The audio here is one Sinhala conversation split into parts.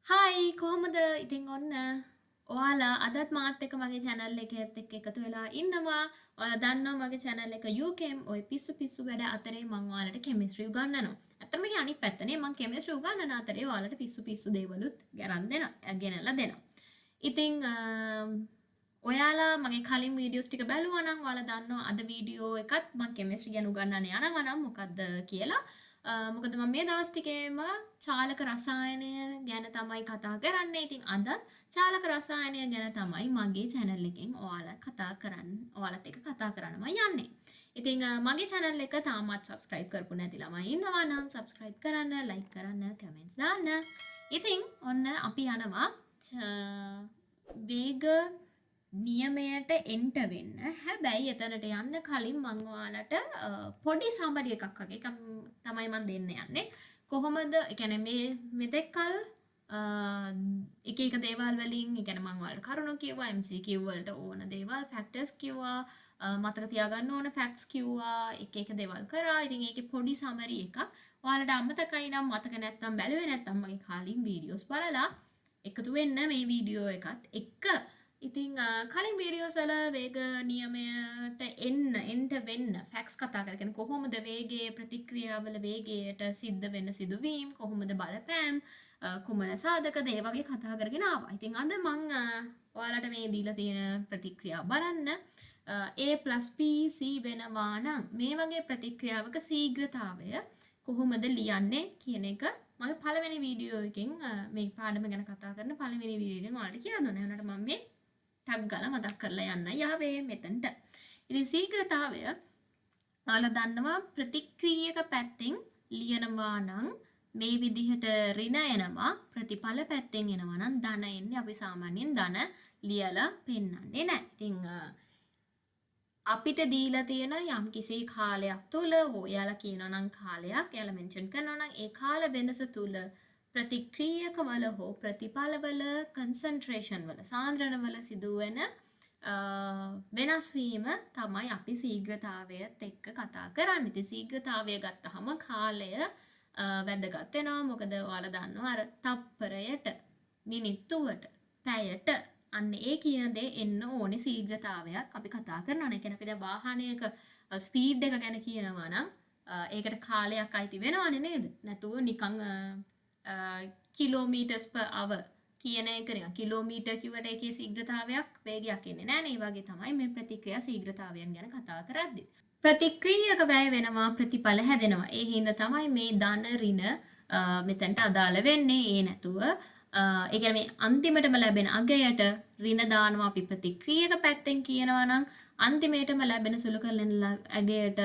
හයි කොහොමද ඉතින් ඔන්න ඔයාලා අදත් මාත් එක්ක මගේ channel එකත් එක්ක එකතු වෙලා ඉන්නවා. ඔයාලා දන්නවා මගේ channel එක Chem ඔය පිස්සු වැඩ අතරේ මම ඔයාලට chemistry උගන්වනවා. ඇත්තම මේ අනිත් පැත්තනේ මම chemistry උගන්වන අතරේ ඔයාලට පිස්සු දේවලුත් ගෙනල්ලා දෙනවා. ඉතින් ඔයාලා මගේ කලින් වීඩියෝස් ටික බැලුවා නම් ඔයාලා දන්නවා අද වීඩියෝ එකත් මම chemistry ගැන උගන්වන්න යනවා නම් මොකද්ද කියලා. මොකද මම මේ දවස් ටිකේම චාලක රසායනය ගැන තමයි කතා කරන්නේ. ඉතින් අද චාලක රසායනය ගැන තමයි මගේ channel එකෙන් ඔයාලත් එක්ක කතා කරන්නම යන්නේ. ඉතින් මගේ channel එක තාමත් subscribe කරපු නැති ළමයි ඉන්නවා නම් subscribe කරන්න, like කරන්න, comments දාන්න. ඉතින් ඔන්න අපි යනවා වේග නියමයට එන්ට වෙන්න. හැබැයි එතනට යන්න කලින් මම ඔයාලට පොඩි සමරි එකක් වගේ තමයි මම දෙන්න යන්නේ. කොහොමද? ඒ කියන්නේ මේ මෙතෙක්කල් එක දේවල් වලින්, ඒ කියන්නේ මම ඔයාලට කරුණු කිව්වා, MCQ වලට ඕන දේවල්, factors කිව්වා, මතක තියාගන්න ඕන facts කිව්වා, එක දේවල් කරා. ඉතින් ඒකේ පොඩි සමරි එකක් ඔයාලට අමතකයි නම් මතක නැත්තම් බැලුවේ නැත්තම් මගේ කලින් වීඩියෝස් බලලා එකතු වෙන්න මේ වීඩියෝ එකත් එක්ක. ඉතින් කලින් වීඩියෝස් වල වේග නියමයට එන්ට වෙන්න ෆැක්ට්ස් කතා කරගෙන කොහොමද වේගයේ ප්‍රතික්‍රියාවල වේගයට සිද්ධ වෙන සිදුවීම්, කොහොමද බලපෑම්, කුමන සාධකද ඒ වගේ කතා කරගෙන ආවා. ඉතින් අද මම ඔයාලට මේ දීලා තියෙන ප්‍රතික්‍රියාව බලන්න A+PC වෙනවා නම් මේ වගේ ප්‍රතික්‍රියාවක ශීඝ්‍රතාවය කොහොමද ලියන්නේ කියන එක මම පළවෙනි වීඩියෝ එකෙන් මේ පාඩම ගැන කතා කරන පළවෙනි වීඩියෝ එකෙන් ඔයාලට කියලා දුන්නා. ඒනට මම මේ ටග් ගාලා මතක් කරලා යන්න යාවේ මෙතනට. ඉතින් ශීඝ්‍රතාවය ඔයාලා දන්නවා ප්‍රතික්‍රියක පැත්තෙන් ලියනවා නම් මේ විදිහට ඍණ එනවා, ප්‍රතිඵල පැත්තෙන් එනවා නම් ධන එන්නේ. අපි සාමාන්‍යයෙන් ධන ලියලා පෙන්නන්නේ නැහැ. ඉතින් අපිට දීලා තියෙන යම්කිසි කාලයක් තුල ඔයාලා කියනවා නම් කාලයක් එයාලා මෙන්ෂන් කරනවා නම් ඒ කාල වෙනස තුල ප්‍රතික්‍රියකවල හෝ ප්‍රතිඵලවල කන්සන්ට්‍රේෂන් වල සාන්ද්‍රණවල සිදුවෙන වෙනස් වීම තමයි අපි ශීඝ්‍රතාවයත් එක්ක කතා කරන්නේ. ඉතින් ශීඝ්‍රතාවය ගත්තහම කාලය වැදගත් වෙනවා. මොකද ඔයාලා දන්නවා අර තප්පරයට, මිනිත්තුවට, පැයට අන්න ඒ කියන දේ එන්න ඕනේ ශීඝ්‍රතාවයක් අපි කතා කරනවා. ඒ කියන්නේ අපි දැන් වාහනයක ස්පීඩ් එක ගැන කියනවා නම් ඒකට කාලයක් අයිති වෙනවනේ නේද? නැතුව නිකන් කිලෝමීටර්ස් per hour කියන එක නිකන් කිලෝමීටර් කිව්වට ඒකේ ශීඝ්‍රතාවයක් වේගයක් එන්නේ නැහැ නේ. ඒ වගේ තමයි මේ ප්‍රතික්‍රියා ශීඝ්‍රතාවයන් ගැන කතා කරද්දී. ප්‍රතික්‍රියක වැය වෙනවා, ප්‍රතිඵල හැදෙනවා. ඒ හින්දා තමයි මේ ධන ඍණ මෙතනට අදාළ වෙන්නේ. ඒ නැතුව ඒ කියන්නේ මේ අන්තිමටම ලැබෙන අගයට ඍණ දානවා අපි ප්‍රතික්‍රියක පැත්තෙන් කියනවා නම් අන්තිමේටම ලැබෙන සුළු කරන අගයට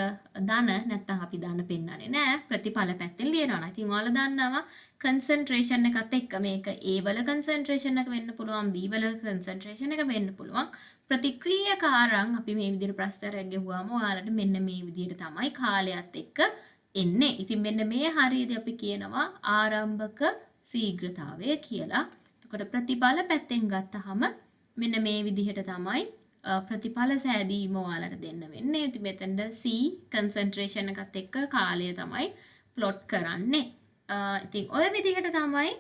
ධන නැත්තම් අපි ධන පෙන්නන්නේ නැහැ, ප්‍රතිඵල පැත්තෙන් ලියනවා. ඉතින් ඔයාලා දන්නවා කන්සන්ට්‍රේෂන් එකත් එක්ක මේක A වල කන්සන්ට්‍රේෂන් එක වෙන්න පුළුවන්, B වල කන්සන්ට්‍රේෂන් එක වෙන්න පුළුවන්. ප්‍රතික්‍රියකාරයන් අපි මේ විදිහට ප්‍රශ්නයක් ගෙවුවාම ඔයාලට මෙන්න මේ විදිහට තමයි කාලයත් එක්ක එන්නේ. ඉතින් මෙන්න මේ හරියදී අපි කියනවා ආරම්භක ශීඝ්‍රතාවය කියලා. එතකොට ප්‍රතිඵල පැත්තෙන් ගත්තහම මෙන්න මේ විදිහට තමයි ප්‍රතිඵල සෑදීම ඔයාලට දෙන්න වෙන්නේ. ඉතින් මෙතනද C කන්සන්ට්‍රේෂන් එකත් එක්ක කාලය තමයි ප්ලොට් කරන්නේ. ඉතින් ඔය විදිහට තමයි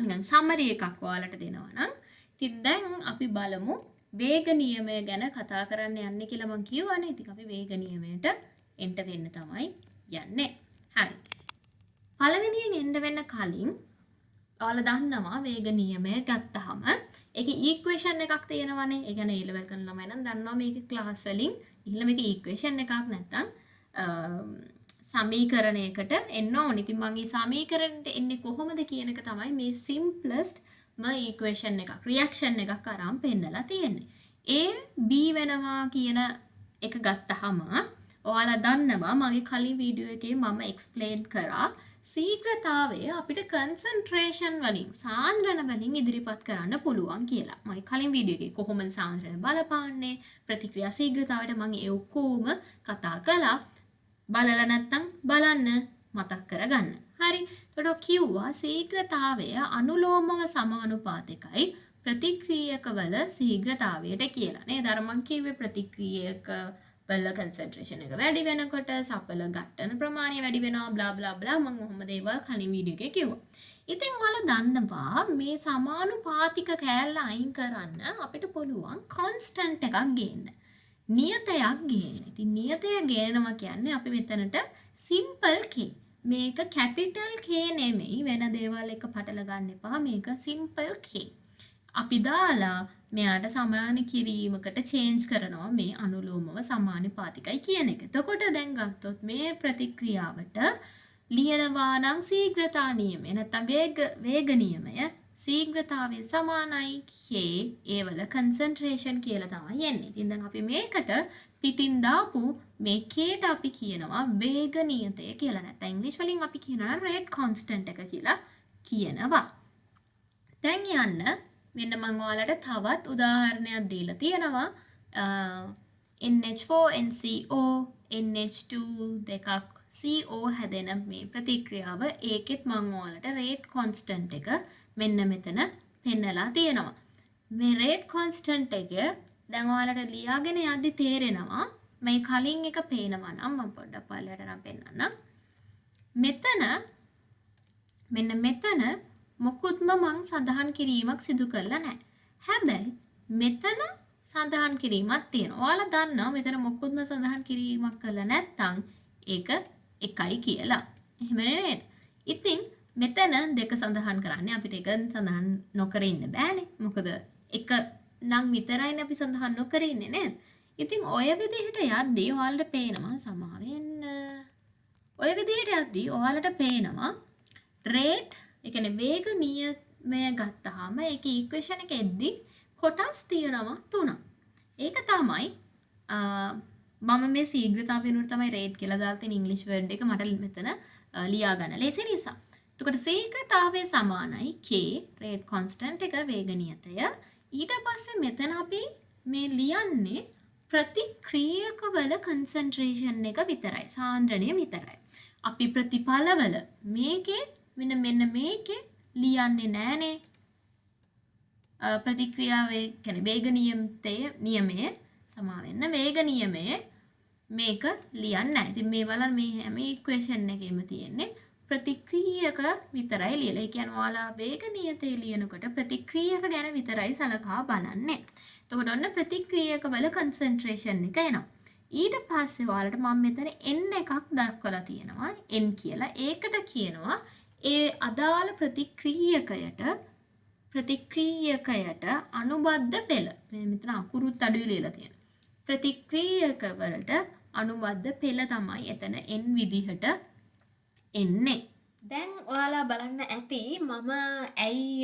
නිකන් සමරි එකක් ඔයාලට දෙනවා නම්. ඉතින් දැන් අපි බලමු වේග නියමය ගැන කතා කරන්න යන්නේ කියලා මම කියවනේ. ඉතින් අපි වේග නියමයට එන්ට වෙන්න තමයි යන්නේ. හරි. පළවෙනියෙන් එන්න වෙන්න කලින් ඔයාලා දන්නවා වේග නියමය ගත්තහම ඒකේ ඉක්වේෂන් එකක් තියෙනවනේ. ඒ කියන්නේ A level කරන ළමයි නම් දන්නවා මේකේ ක්ලාස් වලින් ඉහළ මේකේ ඉක්වේෂන් එකක් නැත්තම් සමීකරණයකට එන්න ඕනේ. ඉතින් මම මේ සමීකරණයට එන්නේ කොහොමද කියන එක තමයි මේ simplest ඉක්වේෂන් එකක්, රියැක්ෂන් එකක් අරන් පෙන්නලා තියෙන්නේ. A B වෙනවා කියන එක ගත්තහම ඔයාලා දන්නවා මගේ කලින් වීඩියෝ එකේ මම එක්ස්ප්ලেইন කරා ශීඝ්‍රතාවය අපිට කන්සන්ට්‍රේෂන් වලින්, සාන්ද්‍රණ වලින් ඉදිරිපත් කරන්න පුළුවන් කියලා. මගේ කලින් වීඩියෝ එකේ කොහොමද සාන්ද්‍රණ බලපාන්නේ, ප්‍රතික්‍රියා ශීඝ්‍රතාවයට මම ඒ ඔක්කොම කතා කළා. බලලා නැත්තම් බලන්න, මතක් කරගන්න. හරි. එතකොට කිව්වා ශීඝ්‍රතාවය අනුලෝමව සමානුපාතිකයි ප්‍රතික්‍රියකවල ශීඝ්‍රතාවයට කියලා. නේද? අර මං කිව්වේ ප්‍රතික්‍රියක සප්පල කන්සන්ට්‍රේෂන් එක වැඩි වෙනකොට සප්පල ඝට්ටන ප්‍රමාණය වැඩි වෙනවා බ්ලා බ්ලා බ්ලා මම ඔහොම දේවල් කලින් වීඩියෝ එකේ කිව්වා. ඉතින් ඔයාලා දන්නවා මේ සමානුපාතික කෑල්ල අයින් කරන්න අපිට පුළුවන් කොන්ස්ටන්ට් එකක් ගේන්න. නියතයක් ගේන්න. ඉතින් නියතය ගේනවා කියන්නේ අපි මෙතනට සිම්පල් K. මේක කැපිටල් K නෙමෙයි වෙන දේවල් එක පටල ගන්න එපා. මේක සිම්පල් K. අපි දාලා මෙයාට සමාන කිරීමකට චේන්ජ් කරනවා මේ අනුලෝමව සමානුපාතිකයි කියන එක. එතකොට දැන් ගත්තොත් මේ ප්‍රතික්‍රියාවට ලියනවා නම් ශීඝ්‍රතා නියමය නැත්නම් වේග නියමය ශීඝ්‍රතාවය සමානයි K ඒ වල කන්සන්ට්‍රේෂන් කියලා තමයි යන්නේ. ඉතින් දැන් අපි මේකට පිටින් දාපු මේ Kට අපි කියනවා වේග නියතය කියලා. නැත්නම් ඉංග්‍රීසි වලින් අපි කියනවා රේට් කොන්ස්ටන්ට් එක කියලා කියනවා. දැන් යන්න මෙන්න මම ඔයාලට තවත් උදාහරණයක් දීලා තියෙනවා. NH4NCO NH2 දෙකක් CO හැදෙන මේ ප්‍රතික්‍රියාව ඒකෙත් මම ඔයාලට රේට් කොන්ස්ටන්ට් එක මෙන්න මෙතන පෙන්නලා තියෙනවා. මේ රේට් කොන්ස්ටන්ට් එක දැන් ඔයාලට ලියාගෙන යද්දි තේරෙනවා මේ කලින් එක පේනවා නම් මම පොඩ්ඩක් පල්ලයට නම් පෙන්නන්නම්. මෙන්න මෙතන මොකුත්ම මං සඳහන් කිරීමක් සිදු කරලා නැහැ. හැබැයි මෙතන සඳහන් කිරීමක් තියෙනවා. ඔයාලා දන්නවා මෙතන මොකුත්ම සඳහන් කිරීමක් කරලා නැත්නම් ඒක එකයි කියලා. එහෙම නේද? ඉතින් මෙතන දෙක සඳහන් කරන්නේ අපිට එක සඳහන් නොකර ඉන්න බෑනේ. මොකද එක නම් විතරයිනේ අපි සඳහන් නොකර ඉන්නේ නේද? ඉතින් ඔය විදිහට යද්දී ඔයාලට පේනවා සමාවෙන්න. ඔය විදිහට යද්දී ඔයාලට පේනවා රේට් ඒ කියන්නේ වේග නියමය ගත්තාම ඒකේ ඉක්වේෂන් එක එද්දී කොටස් තියෙනවා තුනක්. ඒක තමයි මම මේ ශීඝ්‍රතාව වෙනුවට තමයි රේට් කියලා දාලා තියෙන ඉංග්‍රීසි වර්ඩ් එක මට මෙතන ලියා ගන්න ලේසි නිසා. එතකොට ශීඝ්‍රතාවය සමානයි K රේට් කොන්ස්ටන්ට් එක වේග නියතය. ඊට පස්සේ මෙතන අපි මේ ලියන්නේ ප්‍රතික්‍රියක වල කන්සන්ට්‍රේෂන් එක විතරයි. සාන්ද්‍රණය විතරයි. අපි ප්‍රතිඵලවල මේකේ මෙන්න මේකේ ලියන්නේ නෑනේ. ප්‍රතික්‍රියාවේ කියන්නේ වේග නියමයේ සමාවෙන්න වේග නියමයේ මේක ලියන්නේ නැහැ. ඉතින් මේ බලන්න මේ හැම ඉක්වේෂන් එකෙම තියෙන්නේ ප්‍රතික්‍රියක විතරයි ලියලා. ඒ කියන්නේ ඔයාලා වේග නියතේ ලියනකොට ප්‍රතික්‍රියක ගැන විතරයි සලකා බලන්නේ. එතකොට ඔන්න ප්‍රතික්‍රියක වල කන්සන්ට්‍රේෂන් එක එනවා. ඊට පස්සේ ඔයාලට මම මෙතන n එකක් දක්වලා තියෙනවා. n කියලා. ඒකට කියනවා ඒ අදාළ ප්‍රතික්‍රියකයට අනුබද්ධ පෙළ. මෙතන අකුරුත් අඩුයි ලියලා තියෙනවා. ප්‍රතික්‍රියක වලට අනුබද්ධ පෙළ තමයි එතන n විදිහට එන්නේ. දැන් ඔයාලා බලන්න ඇති මම ඇයි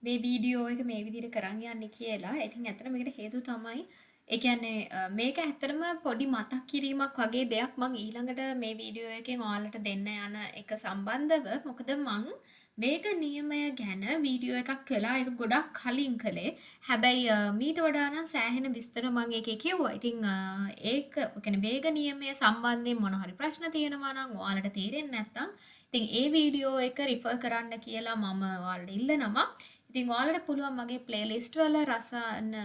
මේ වීඩියෝ එක මේ විදිහට කරන් යන්නේ කියලා. ඉතින් ඇත්තට මේකට හේතුව තමයි ඒ කියන්නේ මේක ඇත්තටම පොඩි මතක් කිරීමක් වගේ දෙයක් මම ඊළඟට මේ වීඩියෝ එකෙන් ඔයාලට දෙන්න යන එක සම්බන්ධව. මොකද මම වේග නියමය ගැන වීඩියෝ එකක් කළා. ඒක ගොඩක් කලින් කළේ. හැබැයි මීට වඩා නම් සෑහෙන විස්තර මම ඒකේ කිව්වා. ඉතින් ඒක කියන්නේ වේග නියමය සම්බන්ධයෙන් මොන හරි ප්‍රශ්න තියෙනවා නම් ඔයාලට තේරෙන්නේ නැත්නම් ඉතින් ඒ වීඩියෝ එක රිෆර් කරන්න කියලා මම ඔයාලට ඉල්ලනවා. ඉතින් ඔයාලට පුළුවන් මගේ ප්ලේලිස්ට් වල රසායන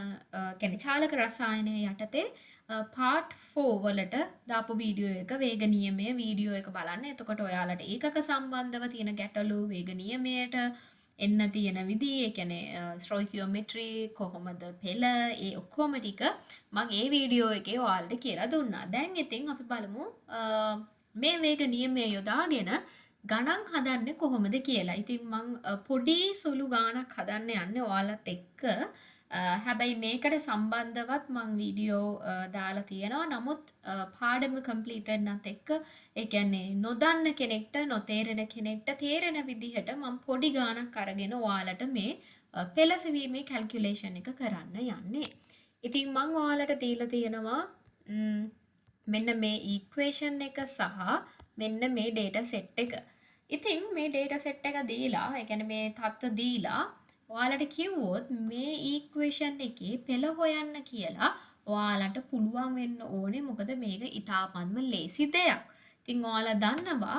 කියන්නේ චාලක රසායනය යටතේ part 4 වලට දාපු වීඩියෝ එක වේග නියමය වීඩියෝ එක බලන්න. එතකොට ඔයාලට ඒකක සම්බන්ධව තියෙන ගැටලු වේග නියමයට එන්න තියෙන විදිහ ඒ කියන්නේ ස්ටොයිකියෝමෙට්‍රි කොහොමද පෙළ ඒ ඔක්කොම ටික මම ඒ වීඩියෝ එකේ ඔයාලට කියලා දුන්නා. දැන් ඉතින් අපි බලමු මේ වේග නියමය යොදාගෙන ගණන් හදන්නේ කොහොමද කියලා. ඉතින් මං පොඩි සුළු ගාණක් හදන්න යන්නේ ඔයාලත් එක්ක. හැබැයි මේකට සම්බන්ධවත් මං වීඩියෝ දාලා තියෙනවා. නමුත් පාඩම කම්ප්ලීට් නැත් එක්ක ඒ කියන්නේ නොදන්න කෙනෙක්ට නොතේරෙන කෙනෙක්ට තේරෙන විදිහට මං පොඩි ගාණක් අරගෙන ඔයාලට මේ පෙළසවීමේ කැල්කියුලේෂන් එක කරන්න යන්නේ. ඉතින් මං ඔයාලට දීලා තියෙනවා මෙන්න මේ ඉක්වේෂන් එක සහ මෙන්න මේ data set එක. ඉතින් මේ data set එක දීලා, ඒ කියන්නේ මේ තත්ත්ව දීලා ඔයාලට කිව්වොත් මේ ඉක්වේෂන් එකේ පෙළ හොයන්න කියලා ඔයාලට පුළුවන් වෙන්න ඕනේ. මොකද මේක ඉතාමත්ම ලේසි දෙයක්. ඉතින් ඔයාලා දන්නවා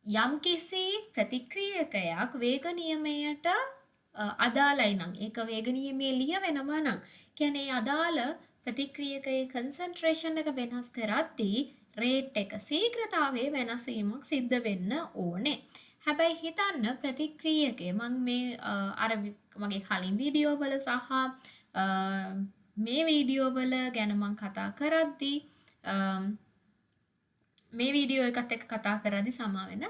යම්කිසි ප්‍රතික්‍රියකයක් වේග නියමයට අදාළයි නම් ඒක වේග නියමයේ ලියවෙනවා නම් කියන්නේ අදාළ ප්‍රතික්‍රියකයේ කන්සන්ට්‍රේෂන් එක වෙනස් කරද්දී රේට් එක ශීඝ්‍රතාවයේ වෙනස් වීමක් සිද්ධ වෙන්න ඕනේ. හැබැයි හිතන්න ප්‍රතික්‍රියකයේ මම මේ අර මගේ කලින් වීඩියෝ වල සහ මේ වීඩියෝ වල ගැන මම කතා කරද්දී මේ වීඩියෝ එකත් එක්ක කතා කරද්දී සමා වෙන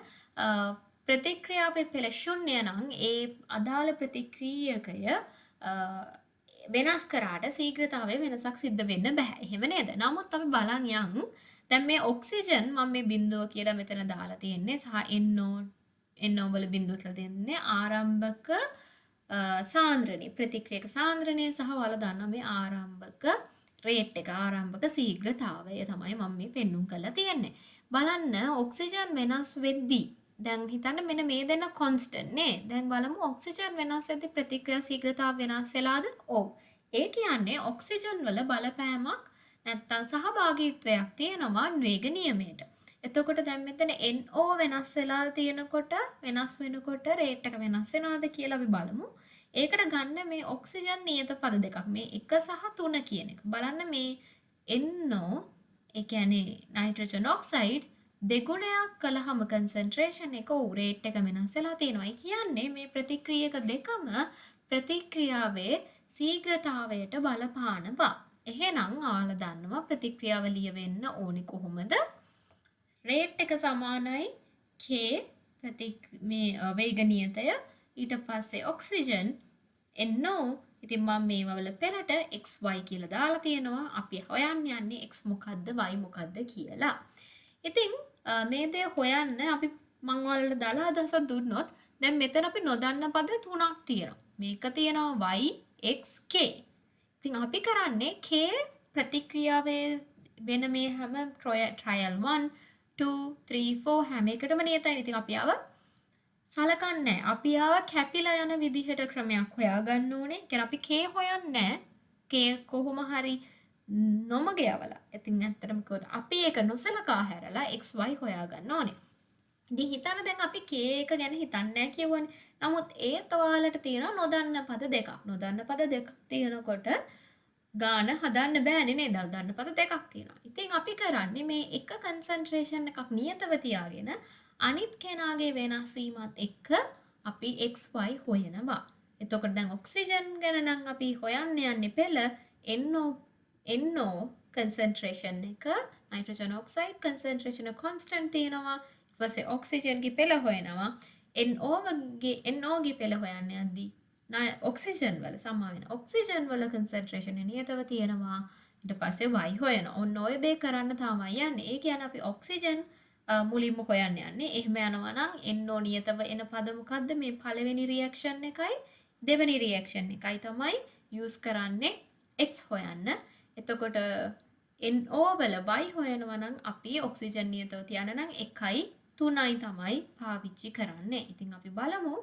ප්‍රතික්‍රියාවේ පෙළ ශුන්‍ය නම් ඒ අදාළ ප්‍රතික්‍රියකය වෙනස් කරාට ශීඝ්‍රතාවයේ වෙනසක් සිද්ධ වෙන්න බෑ. එහෙම නේද? නමුත් අපි බලන් යමු. දැන් මේ ඔක්සිජන් මම මේ බිඳුව කියලා මෙතන දාලා තියෙන්නේ සහ NO වල බිඳුව කියලා තියෙන්නේ ආරම්භක සාන්ද්‍රණය ප්‍රතික්‍රියක සාන්ද්‍රණය සහ වල දන්නා මේ ආරම්භක රේට් එක ආරම්භක ශීඝ්‍රතාවය තමයි මම මේ පෙන්눔 කරලා තියෙන්නේ. බලන්න ඔක්සිජන් වෙනස් වෙද්දී දැන් හිතන්න මෙන්න මේ දෙන්න කොන්ස්ටන්ට් නේ. දැන් බලමු ඔක්සිජන් වෙනස් වෙද්දී ප්‍රතික්‍රියා ශීඝ්‍රතාව වෙනස් වෙලාද? ඔව්. ඒ කියන්නේ ඔක්සිජන් වල බලපෑමක් නැත්තම් සහභාගීත්වයක් තියෙනවා වේග නියමයට. එතකොට දැන් මෙතන NO වෙනස් වෙලා තියෙනකොට වෙනස් වෙනකොට රේට් එක වෙනස් වෙනවද කියලා අපි බලමු. ඒකට ගන්න මේ ඔක්සිජන් නියත පද දෙකක්. මේ 1 සහ 3 කියන එක. බලන්න මේ NO ඒ කියන්නේ නයිට්‍රජන් ඔක්සයිඩ් දෙගුණයක් කළාම කන්සන්ට්‍රේෂන් එක රේට් එක වෙනස් වෙලා තියෙනවා. ඒ කියන්නේ මේ ප්‍රතික්‍රියක දෙකම ප්‍රතික්‍රියාවේ ශීඝ්‍රතාවයට බලපානවා. එහෙනම් ඔයාලා දන්නවා ප්‍රතික්‍රියාව ලියවෙන්න ඕනේ කොහොමද? රේට් එක සමානයි k මේ වේග නියතය ඊට පස්සේ ඔක්සිජන් NO ඉතින් මම මේවා වල පෙළට xy කියලා දාලා තියෙනවා. අපි හොයන්න යන්නේ x මොකද්ද y මොකද්ද කියලා. ඉතින් මේ දේ හොයන්න අපි මම ඔයාලට දාලා අදහසක් දුන්නොත් දැන් මෙතන අපි නොදන්න පද තුනක් තියෙනවා. මේක තියෙනවා y x k. ඉතින් අපි කරන්නේ k ප්‍රතික්‍රියාවේ වෙන මේ හැම ට්‍රයල් 1 2 3 4 හැම එකටම නියතයි. ඉතින් අපි ආව සලකන්නේ අපි ආව කැපිලා යන විදිහට ක්‍රමයක් හොයාගන්න ඕනේ. කියන්නේ අපි k හොයන්නේ k කොහොම හරි නොමග යවලා. ඉතින් ඇත්තටම කිව්වොත් අපි ඒක නොසලකා හැරලා xy හොයාගන්න ඕනේ. ඉතින් හිතන්න දැන් අපි k එක ගැන හිතන්නේ නැහැ කියවනේ. නමුත් ඒත් ඔයාලට තියෙනවා නොදන්න පද දෙකක්. නොදන්න පද දෙකක් තියෙනකොට ගාන හදන්න බෑනේ නේද? දන්න පද දෙකක් තියෙනවා. ඉතින් අපි කරන්නේ මේ එක කන්සන්ට්‍රේෂන් එකක් නියතව තියාගෙන අනිත් කෙනාගේ වෙනස් වීමත් එක්ක අපි xy හොයනවා. එතකොට දැන් ඔක්සිජන් ගැන නම් අපි හොයන්න යන්නේ පෙළ NO concentration එක nitrogen oxide concentration constant තියෙනවා. ඊට පස්සේ ඔක්සිජන් ගේ පෙළ හොයනවා. NO ගේ පෙළ හොයන්න යද්දී ඔක්සිජන් වල සමා වෙන ඔක්සිජන් වල concentration නියතව තියෙනවා. ඊට පස්සේ y හොයනවා. ඔන්න ඔය දේ කරන්න තමයි යන්නේ. ඒ කියන්නේ අපි ඔක්සිජන් මුලින්ම හොයන්න යන්නේ. එහෙම යනවා නම් NO නියතව එන පද මොකද්ද? මේ පළවෙනි රියැක්ෂන් එකයි දෙවෙනි රියැක්ෂන් එකයි තමයි යූස් කරන්නේ x හොයන්න. එතකොට NO වල y හොයනවා නම් අපි ඔක්සිජන් නියතව තියන්න නම් 1යි 3යි තමයි පාවිච්චි කරන්නේ. ඉතින් අපි බලමු.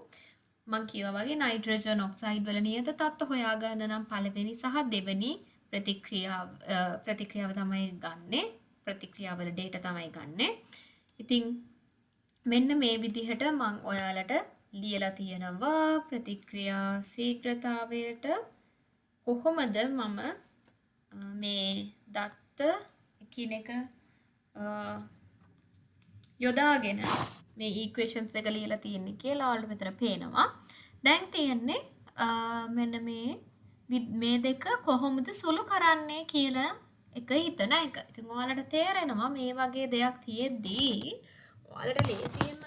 මම කියවා වගේ නයිට්‍රජන් ඔක්සයිඩ් වල නියත තත්ත්ව හොයාගන්න නම් පළවෙනි සහ දෙවෙනි ප්‍රතික්‍රියාව තමයි ගන්නෙ. ප්‍රතික්‍රියාවල data තමයි ගන්නෙ. ඉතින් මෙන්න මේ විදිහට මම ඔයාලට ලියලා තියෙනවා ප්‍රතික්‍රියා ශීඝ්‍රතාවයට කොහොමද මම මේ දත්ත එකිනෙක යොදාගෙන මේ ඉක්වේෂන්ස් එක ලියලා තියෙන්නේ කියලා ඔයාලට මෙතන පේනවා. දැන් තියෙන්නේ මෙන්න මේ දෙක කොහොමද සුළු කරන්නේ කියලා එක හිතන එක. ඉතින් ඔයාලට තේරෙනවා මේ වගේ දෙයක් තියෙද්දී ඔයාලට ලේසියෙන්ම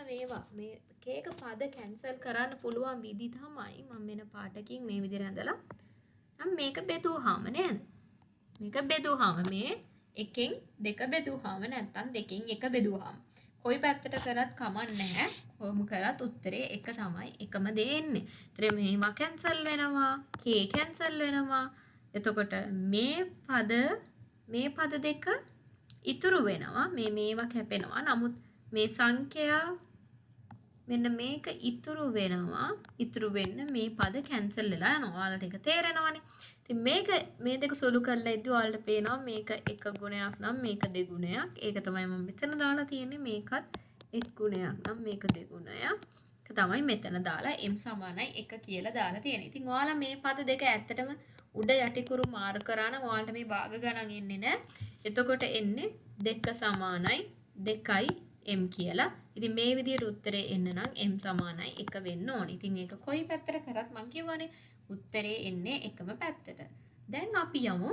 මේ එක පද කැන්සල් කරන්න පුළුවන් විදි තමයි මම වෙන පාටකින් මේ විදිහට ඇඳලා නම් මේක බෙදුවාම නේද? මේක බෙදුවාම මේ එකෙන් දෙක බෙදුවාම නැත්තම් දෙකෙන් එක බෙදුවාම කොයි පැත්තට කරත් කමක් නැහැ. කොහොම කරත් උත්තරේ එක තමයි. එකම දේ එන්නේ. ඒතර මේවා කැන්සල් වෙනවා. k කැන්සල් වෙනවා. එතකොට මේ පද දෙක ඉතුරු වෙනවා. මේවා කැපෙනවා. නමුත් මේ සංඛ්‍යා මෙන්න මේක ඉතුරු වෙනවා. ඉතුරු වෙන්න මේ පද කැන්සල් වෙලා යනවා. ඔයාලට ඒක තේරෙනවනේ. ඉතින් මේ දෙක සුළු කරලා ඉද්දි ඔයාලට පේනවා මේක එක ගුණයක් නම් මේක දෙගුණයක්. ඒක තමයි මම මෙතන දාලා තියෙන්නේ. මේකත් එක් ගුණයක් නම් මේක දෙගුණයක්. ඒක තමයි මෙතන දාලා m සමානයි 1 කියලා දාලා තියෙන්නේ. ඉතින් ඔයාලා මේ පද දෙක ඇත්තටම උඩ යටිකුරු මාර්ක කරා නම් ඔයාලට මේ භාග ගණන් එන්නේ නැහැ. එතකොට එන්නේ 2 සමානයි 2යි m කියලා. ඉතින් මේ විදිහට උත්තරේ එන්න නම් m සමානයි 1 වෙන්න ඕනේ. ඉතින් ඒක කොයි පැත්තට කරත් මම කියවනේ උත්තරේ එන්නේ එකම පැත්තට. දැන් අපි යමු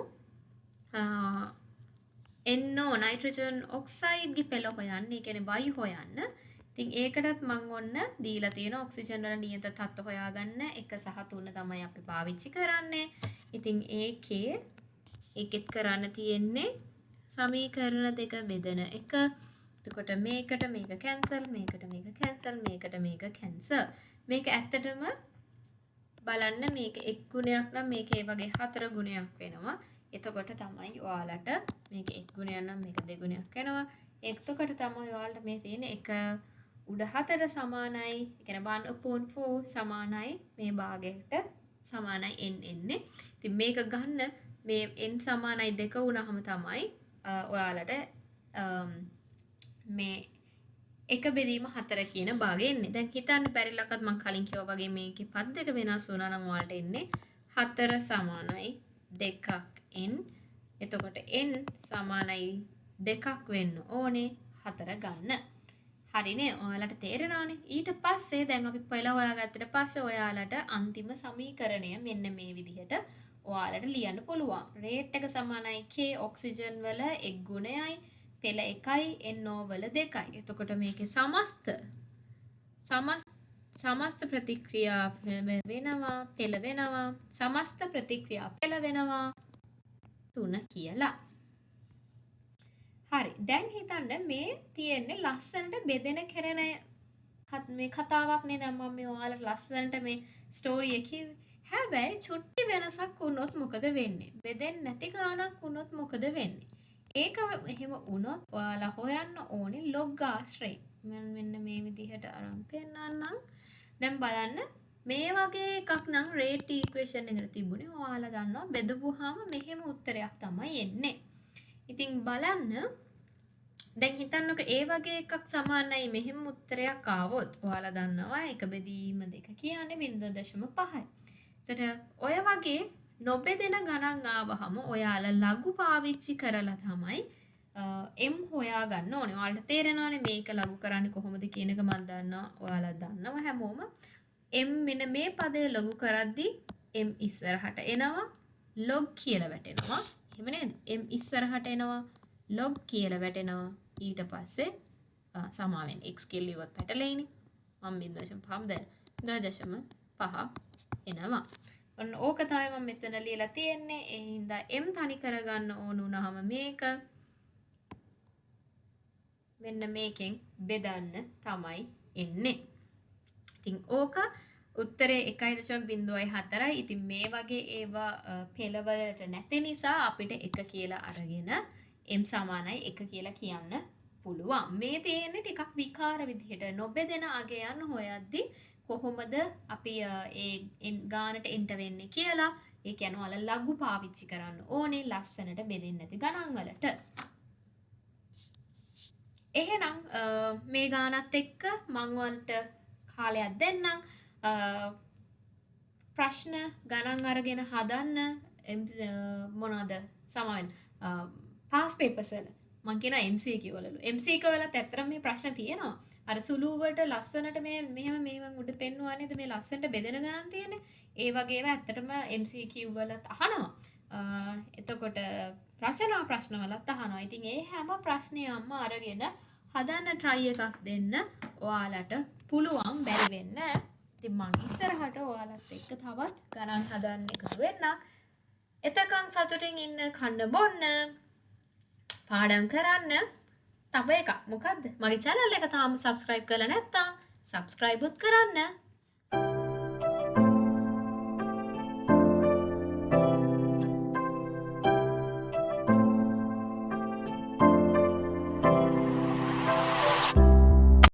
NO නයිට්‍රජන් ඔක්සයිඩ් ගේ පෙළ හොයන්න. ඒ කියන්නේ වායු හොයන්න. ඉතින් ඒකටත් මම ඔන්න දීලා තියෙන ඔක්සිජන් වල නියත තත්ත්ව හොයාගන්න 1 සහ 3 තමයි අපි පාවිච්චි කරන්නේ. ඉතින් ඒකෙත් කරන්න තියෙන්නේ සමීකරණ දෙක බෙදන එක. එතකොට මේකට මේක කැන්සල්, මේකට මේක කැන්සල්, මේකට මේක කැන්සල්. මේක ඇත්තටම බලන්න මේක එක් ගුණයක් නම් මේක ඒ වගේ 4 ගුණයක් වෙනවා. එතකොට තමයි ඔයාලට මේක එක් ගුණයක් නම් මේක දෙගුණයක් වෙනවා. එතකොට තමයි ඔයාලට මේ තියෙන එක උඩ 4 සමානයි, ඒ කියන්නේ 1/4 සමානයි මේ භාගයට සමානයි n එන්නේ. ඉතින් මේක ගන්න මේ n සමානයි 2 වුණාම තමයි ඔයාලට මේ 1 බෙදීම 4 කියන භාගය එන්නේ. දැන් හිතන්න බැරිලකත් මම කලින් කිව්වා වගේ මේකේ පද දෙක වෙනස් වුණා නම් ඔයාලට එන්නේ 4 සමානයි 2ක් n. එතකොට n සමානයි 2ක් වෙන්න ඕනේ 4 ගන්න. හරිනේ, ඔයාලට තේරෙනවනේ. ඊට පස්සේ දැන් අපි පෙළ හොයාගත්තට පස්සේ ඔයාලට අන්තිම සමීකරණය මෙන්න මේ විදිහට ඔයාලට ලියන්න පුළුවන්. රේට් එක සමානයි k ඔක්සිජන් වල එක් ගුණයයි පෙළ 1යි NO වල 2යි. එතකොට මේකේ සමස්ත ප්‍රතික්‍රියා වෙනවා පෙළ වෙනවා. සමස්ත ප්‍රතික්‍රියා පෙළ වෙනවා 3 කියලා. හරි, දැන් හිතන්න මේ තියෙන්නේ ලස්සනට බෙදෙන කරන මේ කතාවක් නේ. දැන් මම මේ ඔයාලට ලස්සනට මේ ස්ටෝරි එක කිව්වේ. හැබැයි චුට්ටි වෙනසක් වුණොත් මොකද වෙන්නේ? බෙදෙන්නේ නැති ගානක් වුණොත් මොකද වෙන්නේ? ඒක එහෙම වුණොත් ඔයාලා හොයන්න ඕනේ ලොග් ආශ්‍රේ. මම මෙන්න මේ විදිහට අරන් පෙන්නන්නම්. දැන් බලන්න මේ වගේ එකක් නම් රේට් ඉක්වේෂන් එකට තිබුණේ. ඔයාලා දන්නවා බෙදපුවාම මෙහෙම උත්තරයක් තමයි එන්නේ. ඉතින් බලන්න දැන් හිතන්නකො ඒ වගේ එකක් සමානයි මෙහෙම උත්තරයක් ආවොත් ඔයාලා දන්නවා 1 බෙදීම 2 කියන්නේ 0.5යි. එතකොට ඔය වගේ නොබෙදෙන ගණන් ආවහම ඔයාලා ලඝු පාවිච්චි කරලා තමයි m හොයාගන්න ඕනේ. ඔයාලට තේරෙනවනේ මේක ලඝු කරන්නේ කොහොමද කියන එක. මම දන්නවා ඔයාලා දන්නවා හැමෝම. m මෙන්න මේ පදය ලඝු කරද්දී m ඉස්සරහට එනවා log කියලා වැටෙනවා. එහෙම නේද? m ඉස්සරහට එනවා log කියලා වැටෙනවා. ඊට පස්සේ සමාවෙන් x කියලා ඉවත් පැටලෙයිනේ. මම 0.5 එනවා. ඔන්න ඕක තමයි මම මෙතන ලියලා තියෙන්නේ. ඒ හින්දා m තනි කරගන්න ඕන වුණාම මේක මෙන්න මේකෙන් බෙදන්න තමයි එන්නේ. ඉතින් ඕක උත්තරේ 1.04යි. ඉතින් මේ වගේ ඒවා පෙළවලට නැති නිසා අපිට 1 කියලා අරගෙන m සමානයි 1 කියලා කියන්න පුළුවන්. මේ තියෙන්නේ ටිකක් විකාර විදිහට නොබෙදෙන අගයන් හොයද්දි කොහොමද අපි ඒ ගානට එන්ට වෙන්නේ කියලා. ඒ කියන්නේ ඔයාලා ලඝු පාවිච්චි කරන්න ඕනේ ලස්සනට බෙදෙන්නේ නැති ගණන් වලට. එහෙනම් මේ ගානත් එක්ක මම ඔයාලට කාලයක් දෙන්නම්. ප්‍රශ්න ගණන් අරගෙන හදන්න මොනවද සමාවෙන් පාස් පේපර්ස් වල මම කියන MCQ වලලු. MCQ වලත් ඇත්තටම මේ ප්‍රශ්න තියෙනවා. අර සුළුවට ලස්සනට මේ මෙහෙම උඩ පෙන්නුවා නේද මේ ලස්සනට බෙදෙන ගණන් තියෙන්නේ. ඒ වගේ ඒවා ඇත්තටම MCQ වලත් අහනවා. එතකොට ප්‍රශ්න වලත් අහනවා. ඉතින් ඒ හැම ප්‍රශ්නයක්ම අරගෙන හදන්න try එකක් දෙන්න ඔයාලට පුළුවන් බැරි වෙන්න. ඉතින් මම ඉස්සරහට ඔයාලත් එක්ක තවත් ගණන් හදන්න එකතු වෙන්න. එතකන් සතුටින් ඉන්න කන්න බොන්න පාඩම් කරන්න. තව එකක් මොකද්ද? මගේ channel එක තාම subscribe කරලා නැත්නම් subscribe උත් කරන්න.